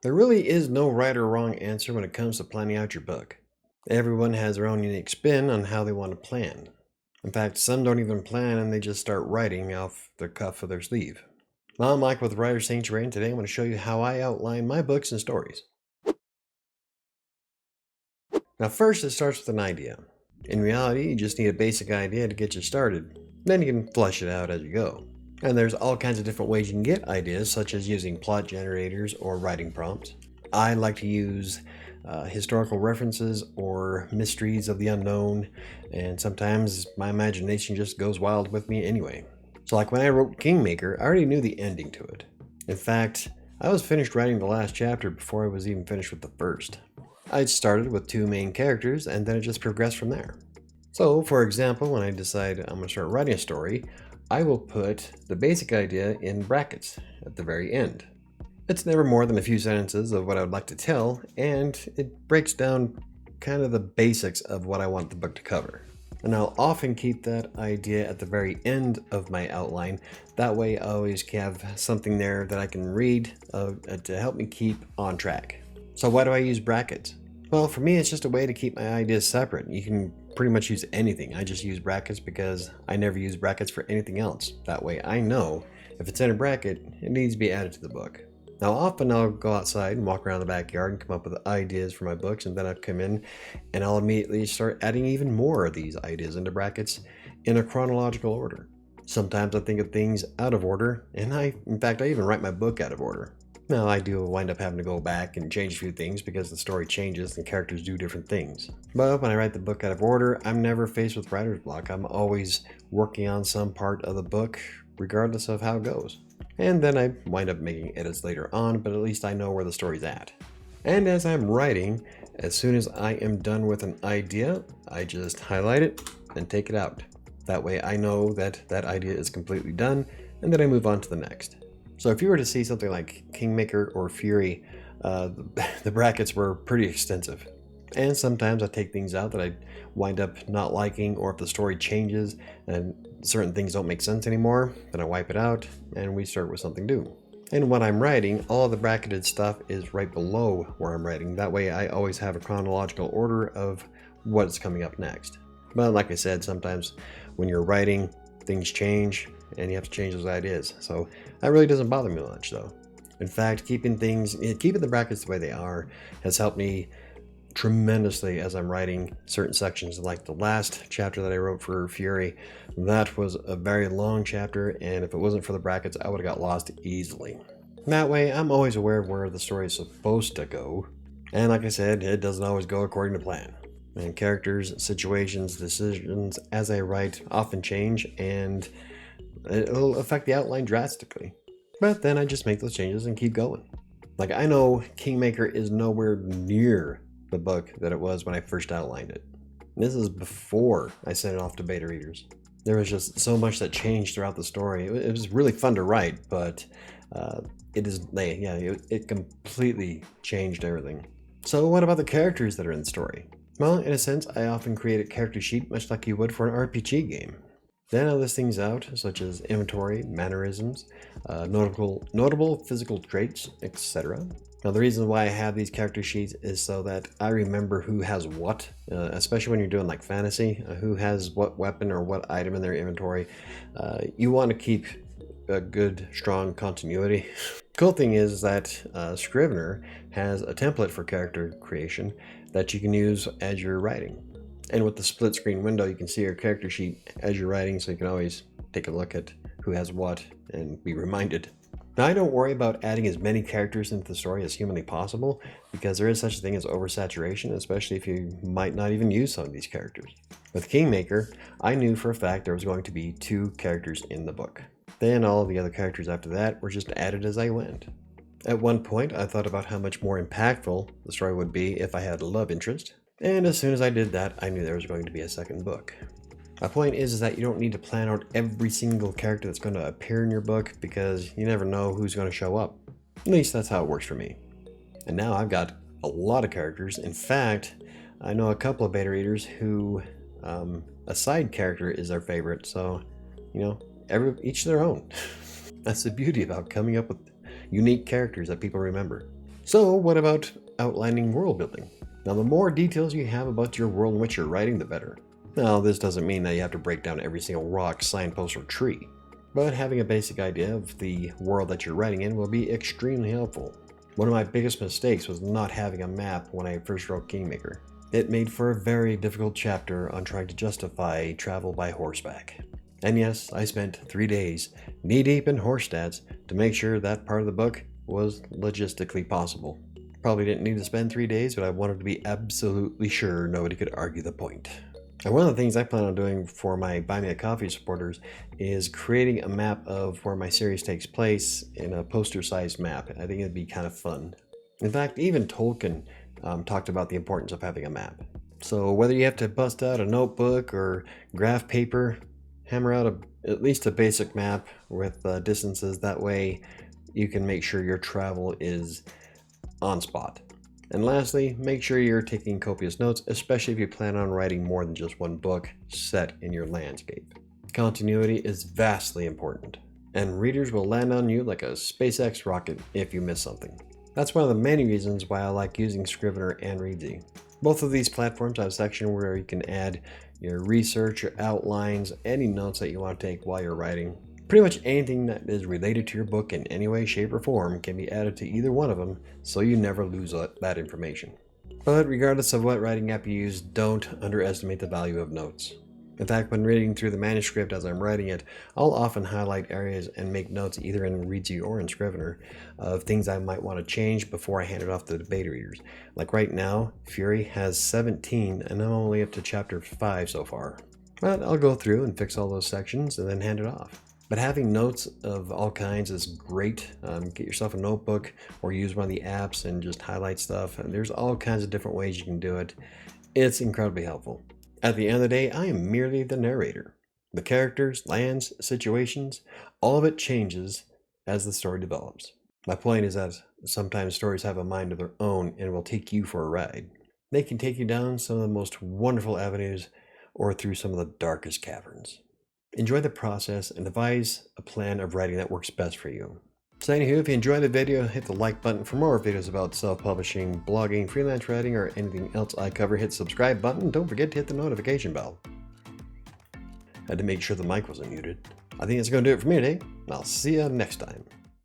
There really is no right or wrong answer when it comes to planning out your book. Everyone has their own unique spin on how they want to plan. In fact, some don't even plan and they just start writing off the cuff of their sleeve. Well, I'm Mike with WriterSanctuary, and today I'm going to show you how I outline my books and stories. Now, first, it starts with an idea. In reality, you just need a basic idea to get you started. Then you can flesh it out as you go. And there's all kinds of different ways you can get ideas, such as using plot generators or writing prompts. I like to use historical references or mysteries of the unknown, and sometimes my imagination just goes wild with me anyway. So like when I wrote Kingmaker, I already knew the ending to it. In fact, I was finished writing the last chapter before I was even finished with the first. I started with two main characters and then it just progressed from there. So for example, when I decide I'm going to start writing a story, I will put the basic idea in brackets at the very end. It's never more than a few sentences of what I would like to tell, and it breaks down kind of the basics of what I want the book to cover. And I'll often keep that idea at the very end of my outline. That way I always have something there that I can read to help me keep on track. So why do I use brackets? Well, for me, it's just a way to keep my ideas separate. You can pretty much use anything. I just use brackets because I never use brackets for anything else. That way I know if it's in a bracket, it needs to be added to the book. Now, often I'll go outside and walk around the backyard and come up with ideas for my books, and then I'll come in and I'll immediately start adding even more of these ideas into brackets in a chronological order. Sometimes I think of things out of order, and in fact, I even write my book out of order. Now, I do wind up having to go back and change a few things because the story changes and characters do different things. But when I write the book out of order, I'm never faced with writer's block. I'm always working on some part of the book, regardless of how it goes. And then I wind up making edits later on, but at least I know where the story's at. And as I'm writing, as soon as I am done with an idea, I just highlight it and take it out. That way I know that that idea is completely done, and then I move on to the next. So if you were to see something like Kingmaker or Fury, the brackets were pretty extensive. And sometimes I take things out that I wind up not liking, or if the story changes and certain things don't make sense anymore, then I wipe it out and we start with something new. And when I'm writing, all the bracketed stuff is right below where I'm writing. That way I always have a chronological order of what's coming up next. But like I said, sometimes when you're writing, things change and you have to change those ideas. So that really doesn't bother me much though. In fact, keeping the brackets the way they are has helped me tremendously as I'm writing certain sections. Like the last chapter that I wrote for Fury, that was a very long chapter, and if it wasn't for the brackets, I would have got lost easily. That way, I'm always aware of where the story is supposed to go, and like I said, it doesn't always go according to plan. And characters, situations, decisions as I write often change, and it'll affect the outline drastically. But then I just make those changes and keep going. Like I know Kingmaker is nowhere near the book that it was when I first outlined it. This is before I sent it off to beta readers. There was just so much that changed throughout the story. It was really fun to write, but it completely changed everything. So what about the characters that are in the story? Well, in a sense, I often create a character sheet much like you would for an RPG game. Then I list things out, such as inventory, mannerisms, notable physical traits, etc. Now, the reason why I have these character sheets is so that I remember who has what, especially when you're doing like fantasy, who has what weapon or what item in their inventory. You want to keep a good, strong continuity. Cool thing is that Scrivener has a template for character creation that you can use as you're writing. And with the split screen window, you can see your character sheet as you're writing, so you can always take a look at who has what and be reminded. Now, I don't worry about adding as many characters into the story as humanly possible, because there is such a thing as oversaturation, especially if you might not even use some of these characters. With Kingmaker, I knew for a fact there was going to be 2 characters in the book. Then all of the other characters after that were just added as I went. At one point, I thought about how much more impactful the story would be if I had a love interest. And as soon as I did that, I knew there was going to be a second book. My point is that you don't need to plan out every single character that's going to appear in your book, because you never know who's going to show up. At least that's how it works for me. And now I've got a lot of characters. In fact, I know a couple of beta readers who a side character is their favorite. So, each their own. That's the beauty about coming up with unique characters that people remember. So what about outlining world building? Now, the more details you have about your world in which you're writing, the better. Now, this doesn't mean that you have to break down every single rock, signpost, or tree, but having a basic idea of the world that you're writing in will be extremely helpful. One of my biggest mistakes was not having a map when I first wrote Kingmaker. It made for a very difficult chapter on trying to justify travel by horseback. And yes, I spent 3 days knee-deep in horse stats to make sure that part of the book was logistically possible. Probably didn't need to spend 3 days, but I wanted to be absolutely sure nobody could argue the point. And one of the things I plan on doing for my Buy Me a Coffee supporters is creating a map of where my series takes place in a poster-sized map. I think it'd be kind of fun. In fact, even Tolkien talked about the importance of having a map. So whether you have to bust out a notebook or graph paper, hammer out at least a basic map with distances. That way you can make sure your travel is on spot. And lastly, make sure you're taking copious notes, especially if you plan on writing more than just one book set in your landscape. Continuity is vastly important, and readers will land on you like a SpaceX rocket if you miss something. That's one of the many reasons why I like using Scrivener and Readsy. Both of these platforms have a section where you can add your research, your outlines, any notes that you want to take while you're writing. Pretty much anything that is related to your book in any way, shape, or form can be added to either one of them, so you never lose that information. But regardless of what writing app you use, don't underestimate the value of notes. In fact, when reading through the manuscript as I'm writing it, I'll often highlight areas and make notes either in Readsy or in Scrivener of things I might want to change before I hand it off to the beta readers. Like right now, Fury has 17 and I'm only up to chapter 5 so far. But I'll go through and fix all those sections and then hand it off. But having notes of all kinds is great. Get yourself a notebook or use one of the apps and just highlight stuff. And there's all kinds of different ways you can do it. It's incredibly helpful. At the end of the day, I am merely the narrator. The characters, lands, situations, all of it changes as the story develops. My point is that sometimes stories have a mind of their own and will take you for a ride. They can take you down some of the most wonderful avenues or through some of the darkest caverns. Enjoy the process and devise a plan of writing that works best for you. So anywho, if you enjoyed the video, hit the like button. For more videos about self-publishing, blogging, freelance writing, or anything else I cover, hit the subscribe button. Don't forget to hit the notification bell. Had to make sure the mic wasn't muted. I think that's going to do it for me today. I'll see you next time.